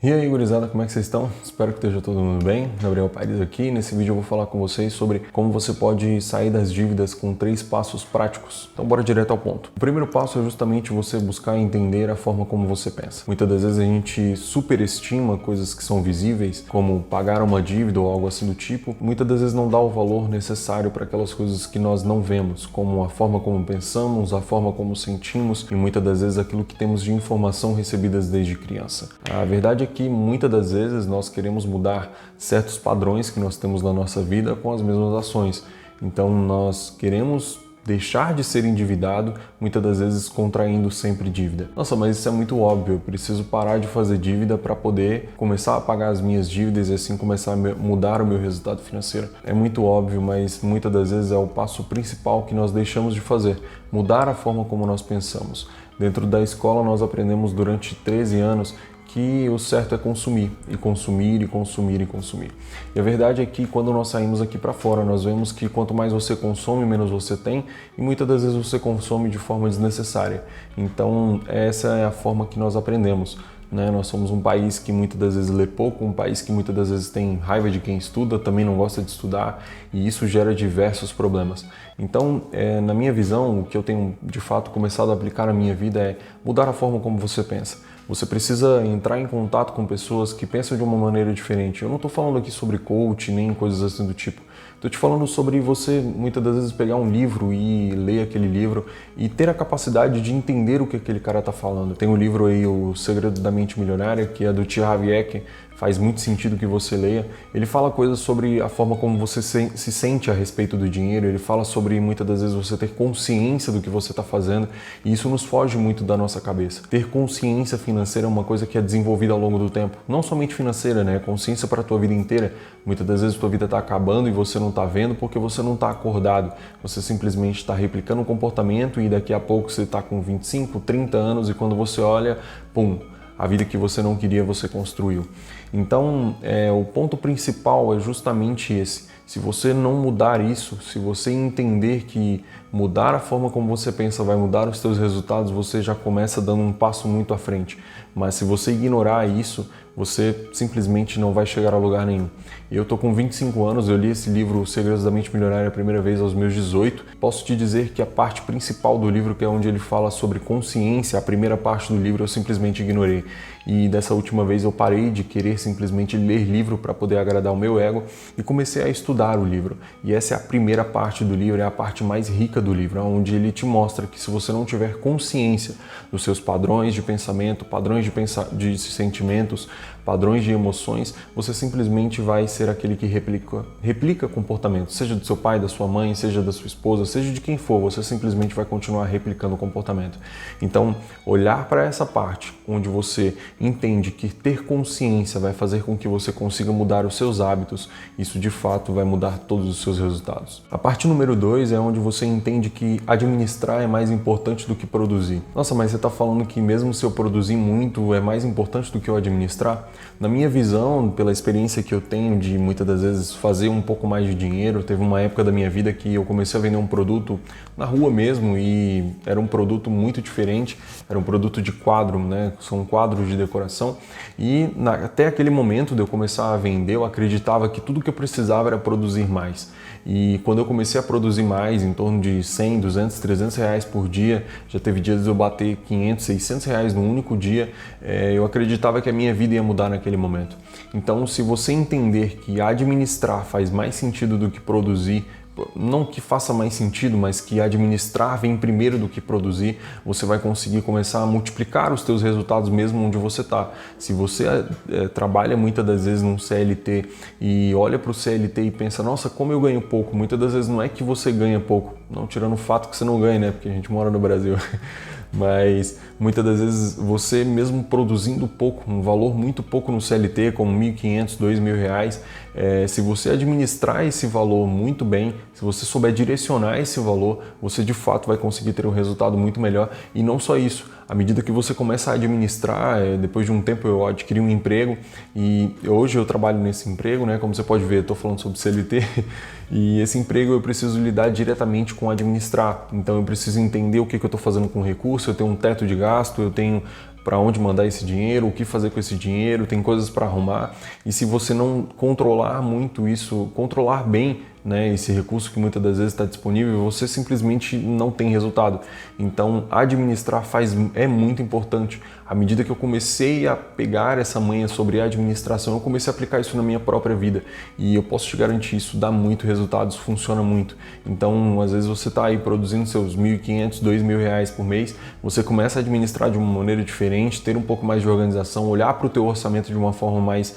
E aí, gurizada, como é que vocês estão? Espero que esteja todo mundo bem. Gabriel Paris aqui. Nesse vídeo eu vou falar com vocês sobre como você pode sair das dívidas com 3 passos práticos. Então bora direto ao ponto. O primeiro passo é justamente você buscar entender a forma como você pensa. Muitas das vezes a gente superestima coisas que são visíveis, como pagar uma dívida ou algo assim do tipo. Muitas das vezes não dá o valor necessário para aquelas coisas que nós não vemos, como a forma como pensamos, a forma como sentimos e muitas das vezes aquilo que temos de informação recebidas desde criança. A verdade é que muitas das vezes nós queremos mudar certos padrões que nós temos na nossa vida com as mesmas ações. Então nós queremos deixar de ser endividado, muitas das vezes contraindo sempre dívida. Nossa, mas isso é muito óbvio, eu preciso parar de fazer dívida para poder começar a pagar as minhas dívidas e assim começar a mudar o meu resultado financeiro. É muito óbvio, mas muitas das vezes é o passo principal que nós deixamos de fazer, mudar a forma como nós pensamos. Dentro da escola nós aprendemos durante 13 anos que o certo é consumir, e consumir, e consumir, e consumir. E a verdade é que quando nós saímos aqui para fora, nós vemos que quanto mais você consome, menos você tem, e muitas das vezes você consome de forma desnecessária. Então, essa é a forma que nós aprendemos. Nós somos um país que muitas das vezes lê pouco, um país que muitas das vezes tem raiva de quem estuda, também não gosta de estudar, e isso gera diversos problemas. Então, na minha visão, o que eu tenho de fato começado a aplicar na minha vida é mudar a forma como você pensa. Você precisa entrar em contato com pessoas que pensam de uma maneira diferente. Eu não estou falando aqui sobre coach, nem coisas assim do tipo. Estou te falando sobre você, muitas das vezes, pegar um livro e ler aquele livro e ter a capacidade de entender o que aquele cara está falando. Tem um livro aí, O Segredo da Mente Milionária, que é do T. Harv Eker. Faz muito sentido que você leia. Ele fala coisas sobre a forma como você se sente a respeito do dinheiro, ele fala sobre muitas das vezes você ter consciência do que você está fazendo, e isso nos foge muito da nossa cabeça. Ter consciência financeira é uma coisa que é desenvolvida ao longo do tempo, não somente financeira, né? Consciência para a tua vida inteira. Muitas das vezes a tua vida está acabando e você não está vendo porque você não está acordado, você simplesmente está replicando um comportamento e daqui a pouco você está com 25, 30 anos e quando você olha, pum, a vida que você não queria, você construiu. Então, o ponto principal é justamente esse. Se você não mudar isso, se você entender que mudar a forma como você pensa vai mudar os seus resultados, você já começa dando um passo muito à frente. Mas se você ignorar isso, você simplesmente não vai chegar a lugar nenhum. Eu tô com 25 anos, eu li esse livro, Os Segredos da Mente Milionária, a primeira vez aos meus 18. Posso te dizer que a parte principal do livro, que é onde ele fala sobre consciência, a primeira parte do livro eu simplesmente ignorei. E dessa última vez eu parei de querer simplesmente ler livro para poder agradar o meu ego e comecei a estudar o livro. E essa é a primeira parte do livro, é a parte mais rica do livro, onde ele te mostra que se você não tiver consciência dos seus padrões de pensamento, padrões de sentimentos, padrões de emoções, você simplesmente vai ser aquele que replica comportamento, seja do seu pai, da sua mãe, seja da sua esposa, seja de quem for, você simplesmente vai continuar replicando o comportamento. Então, olhar para essa parte, onde você entende que ter consciência vai fazer com que você consiga mudar os seus hábitos, isso de fato vai mudar todos os seus resultados. A parte número 2 é onde você entende que administrar é mais importante do que produzir. Nossa, mas você está falando que mesmo se eu produzir muito é mais importante do que eu administrar? Na minha visão, pela experiência que eu tenho de muitas das vezes fazer um pouco mais de dinheiro, teve uma época da minha vida que eu comecei a vender um produto na rua mesmo e era um produto muito diferente, era um produto de quadro, né? São quadros de decoração e até aquele momento de eu começar a vender, eu acreditava que tudo que eu precisava era produzir mais. E quando eu comecei a produzir mais, em torno de 100, 200, 300 reais por dia, já teve dias de eu bater 500, 600 reais no único dia, eu acreditava que a minha vida ia mudar naquele momento. Então, se você entender que administrar faz mais sentido do que produzir, não que faça mais sentido, mas que administrar vem primeiro do que produzir, você vai conseguir começar a multiplicar os teus resultados mesmo onde você está. Se você trabalha muitas das vezes num CLT e olha para o CLT e pensa, nossa, como eu ganho pouco, muitas das vezes não é que você ganha pouco, não tirando o fato que você não ganha, né? Porque a gente mora no Brasil. Mas muitas das vezes você mesmo produzindo pouco, um valor muito pouco no CLT, como R$1.500, R$2.000, se você administrar esse valor muito bem, se você souber direcionar esse valor, você de fato vai conseguir ter um resultado muito melhor. E não só isso, à medida que você começa a administrar, depois de um tempo eu adquiri um emprego e hoje eu trabalho nesse emprego, né? Como você pode ver, eu estou falando sobre CLT e esse emprego eu preciso lidar diretamente com administrar. Então eu preciso entender o que eu estou fazendo com o recurso, eu tenho um teto de gasto, eu tenho para onde mandar esse dinheiro, o que fazer com esse dinheiro, tem coisas para arrumar. E se você não controlar muito isso, controlar bem, né, esse recurso que muitas das vezes está disponível, você simplesmente não tem resultado. Então, administrar é muito importante. À medida que eu comecei a pegar essa manha sobre a administração, eu comecei a aplicar isso na minha própria vida. E eu posso te garantir, isso dá muito resultado, isso funciona muito. Então, às vezes você está aí produzindo seus R$1.500, R$2.000 por mês, você começa a administrar de uma maneira diferente, ter um pouco mais de organização, olhar para o teu orçamento de uma forma mais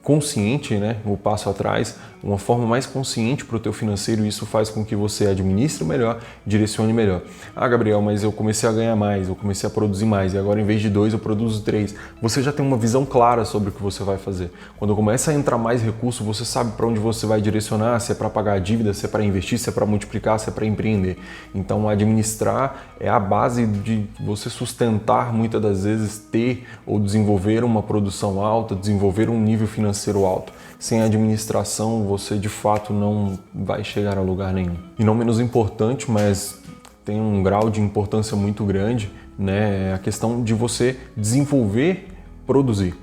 consciente, né, o passo atrás, uma forma mais consciente para o teu financeiro, e isso faz com que você administre melhor, direcione melhor. Ah, Gabriel, mas eu comecei a ganhar mais, eu comecei a produzir mais, e agora em vez de 2 eu produzo 3. Você já tem uma visão clara sobre o que você vai fazer. Quando começa a entrar mais recurso, você sabe para onde você vai direcionar, se é para pagar a dívida, se é para investir, se é para multiplicar, se é para empreender. Então, administrar é a base de você sustentar, muitas das vezes, ter ou desenvolver uma produção alta, desenvolver um nível financeiro alto. Sem administração, você de fato não vai chegar a lugar nenhum. E não menos importante, mas tem um grau de importância muito grande, né, é a questão de você desenvolver, produzir.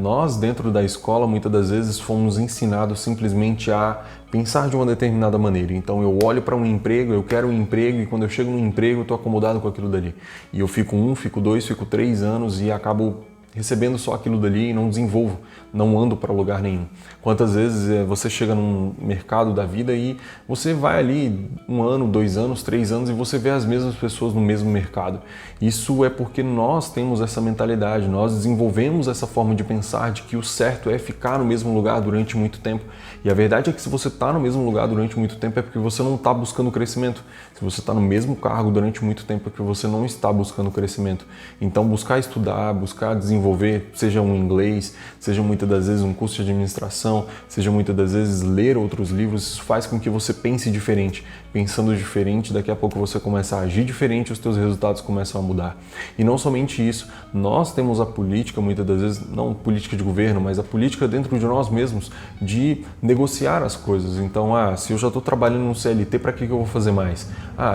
Nós, dentro da escola, muitas das vezes fomos ensinados simplesmente a pensar de uma determinada maneira. Então eu olho para um emprego, eu quero um emprego, e quando eu chego no emprego eu estou acomodado com aquilo dali. E eu fico 1, fico 2, fico 3 anos e acabo recebendo só aquilo dali e não desenvolvo, não ando para lugar nenhum. Quantas vezes você chega num mercado da vida e você vai ali 1 ano, 2 anos, 3 anos e você vê as mesmas pessoas no mesmo mercado. Isso é porque nós temos essa mentalidade, nós desenvolvemos essa forma de pensar de que o certo é ficar no mesmo lugar durante muito tempo. E a verdade é que se você está no mesmo lugar durante muito tempo é porque você não está buscando crescimento. Se você está no mesmo cargo durante muito tempo é porque você não está buscando crescimento. Então buscar estudar, buscar desenvolver, seja um inglês, seja muitas das vezes um curso de administração, seja muitas das vezes ler outros livros, isso faz com que você pense diferente. Pensando diferente, daqui a pouco você começa a agir diferente, os teus resultados começam a mudar. E não somente isso, nós temos a política, muitas das vezes, não política de governo, mas a política dentro de nós mesmos, de negociar as coisas. Então, se eu já estou trabalhando no CLT, para que eu vou fazer mais?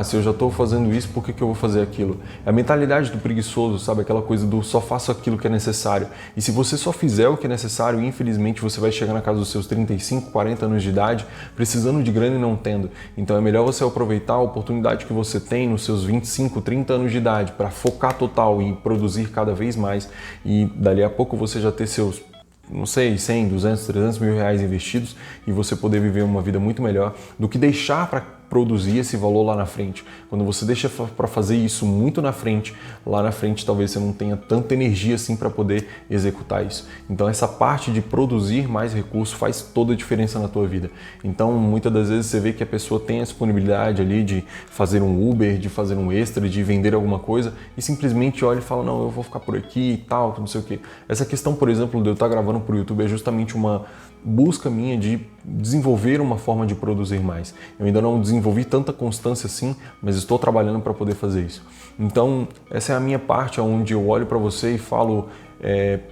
Se eu já estou fazendo isso, por que eu vou fazer aquilo? É a mentalidade do preguiçoso, sabe? Aquela coisa do só faço aquilo que é necessário. E se você só fizer o que é necessário, infelizmente você vai chegar na casa dos seus 35, 40 anos de idade, precisando de grana e não tendo. Então é melhor você aproveitar a oportunidade que você tem nos seus 25, 30 anos de idade para focar total e produzir cada vez mais, e dali a pouco você já ter seus, não sei, 100, 200, 300 mil reais investidos e você poder viver uma vida muito melhor do que deixar para produzir esse valor lá na frente. Quando você deixa para fazer isso muito na frente, lá na frente talvez você não tenha tanta energia assim para poder executar isso. Então essa parte de produzir mais recursos faz toda a diferença na tua vida. Então muitas das vezes você vê que a pessoa tem a disponibilidade ali de fazer um Uber, de fazer um extra, de vender alguma coisa e simplesmente olha e fala, não, eu vou ficar por aqui e tal, não sei o quê. Essa questão, por exemplo, de eu estar gravando para o YouTube é justamente uma busca minha de desenvolver uma forma de produzir mais. Eu ainda não desenvolvi tanta constância assim, mas estou trabalhando para poder fazer isso. Então, essa é a minha parte onde eu olho para você e falo,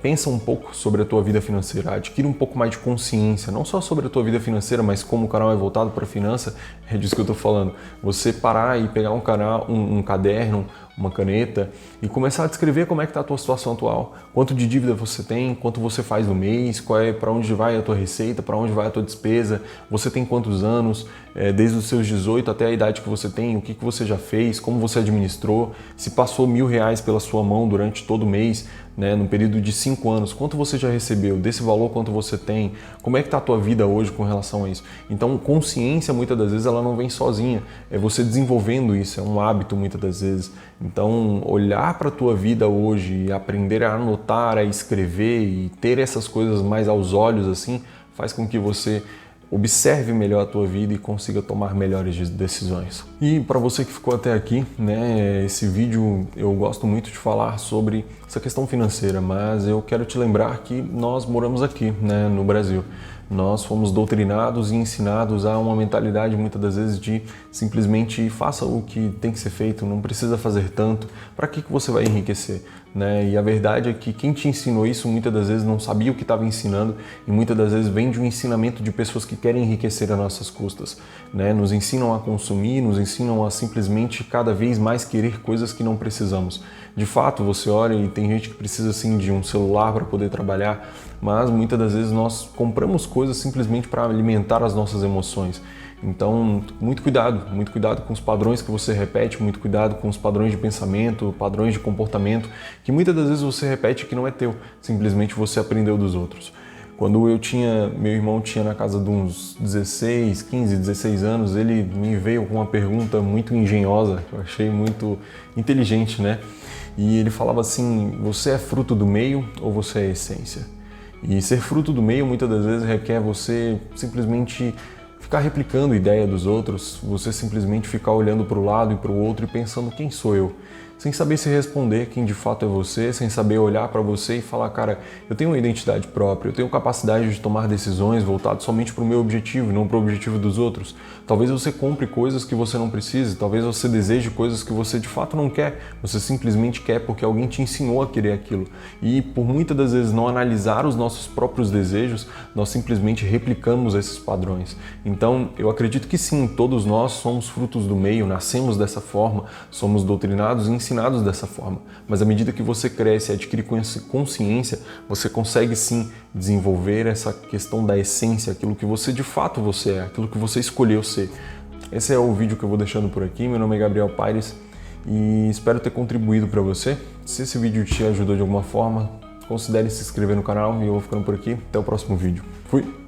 pensa um pouco sobre a tua vida financeira, adquira um pouco mais de consciência, não só sobre a tua vida financeira, mas como o canal é voltado para a finança, é disso que eu estou falando. Você parar e pegar um caderno, uma caneta e começar a descrever como é que está a tua situação atual, quanto de dívida você tem, quanto você faz no mês, para onde vai a tua receita, para onde vai a tua despesa, você tem quantos anos, desde os seus 18 até a idade que você tem, o que você já fez, como você administrou, se passou R$1.000 pela sua mão durante todo o mês, né, no período de 5 anos, quanto você já recebeu, desse valor quanto você tem, como é que está a tua vida hoje com relação a isso. Então consciência muitas das vezes ela não vem sozinha, é você desenvolvendo isso, é um hábito muitas das vezes. Então olhar para a tua vida hoje e aprender a anotar, a escrever e ter essas coisas mais aos olhos assim, faz com que você observe melhor a tua vida e consiga tomar melhores decisões. E para você que ficou até aqui, né, esse vídeo eu gosto muito de falar sobre essa questão financeira, mas eu quero te lembrar que nós moramos aqui, né, no Brasil. Nós fomos doutrinados e ensinados a uma mentalidade muitas das vezes de simplesmente faça o que tem que ser feito, não precisa fazer tanto. Para que você vai enriquecer? né? E a verdade é que quem te ensinou isso muitas das vezes não sabia o que estava ensinando e muitas das vezes vem de um ensinamento de pessoas que querem enriquecer as nossas custas, né? Nos ensinam a consumir, nos ensinam a simplesmente cada vez mais querer coisas que não precisamos. De fato, você olha e tem gente que precisa sim de um celular para poder trabalhar, mas muitas das vezes nós compramos coisas simplesmente para alimentar as nossas emoções. Então, muito cuidado com os padrões que você repete, muito cuidado com os padrões de pensamento, padrões de comportamento, que muitas das vezes você repete que não é teu, simplesmente você aprendeu dos outros. Quando meu irmão tinha na casa de uns 16 anos, ele me veio com uma pergunta muito engenhosa, que eu achei muito inteligente, né? E ele falava assim: você é fruto do meio ou você é essência? E ser fruto do meio muitas das vezes requer você simplesmente ficar replicando a ideia dos outros, você simplesmente ficar olhando para o lado e para o outro e pensando: quem sou eu? Sem saber se responder quem de fato é você, sem saber olhar para você e falar: cara, eu tenho uma identidade própria, eu tenho capacidade de tomar decisões voltadas somente para o meu objetivo e não para o objetivo dos outros. Talvez você compre coisas que você não precise, talvez você deseje coisas que você de fato não quer, você simplesmente quer porque alguém te ensinou a querer aquilo. E por muitas das vezes não analisar os nossos próprios desejos, nós simplesmente replicamos esses padrões. Então, eu acredito que sim, todos nós somos frutos do meio, nascemos dessa forma, somos doutrinados e ensinados dessa forma. Mas à medida que você cresce e adquire consciência, você consegue sim desenvolver essa questão da essência, aquilo que você de fato você é, aquilo que você escolheu ser. Esse é o vídeo que eu vou deixando por aqui. Meu nome é Gabriel Paires e espero ter contribuído para você. Se esse vídeo te ajudou de alguma forma, considere se inscrever no canal e eu vou ficando por aqui. Até o próximo vídeo. Fui!